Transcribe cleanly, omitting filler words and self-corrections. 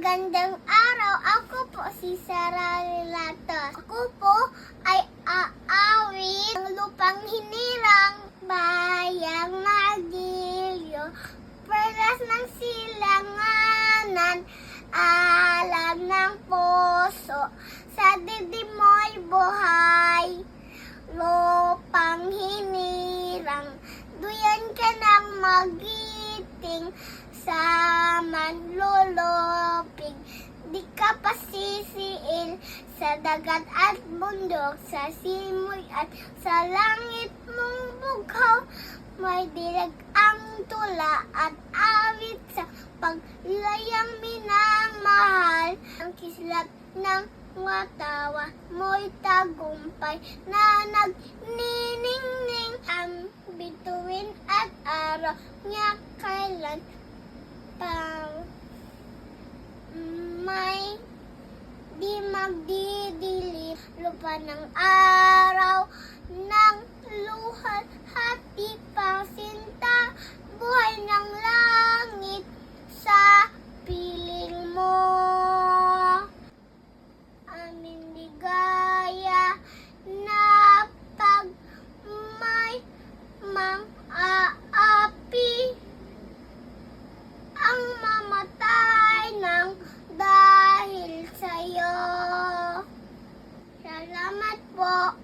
Magandang araw, ako po si Sarah Relatos. Ako po ay aawit ng lupang hinirang, bayang magilyo, perlas ng silanganan, alam ng puso, sa dibdib mo'y buhay. Lupang hinirang, duyan ka ng magiting, sa manlulupig, di ka pasisiil, sa dagat at bundok, sa simoy at sa langit mong bughaw, may direk ang tula at awit sa paglayang minamahal, ang kislap ng watawa mo'y tagumpay na nagniningning, ang bituin at araw niya kailan pang may di magdidilim, lupa ng araw ng luha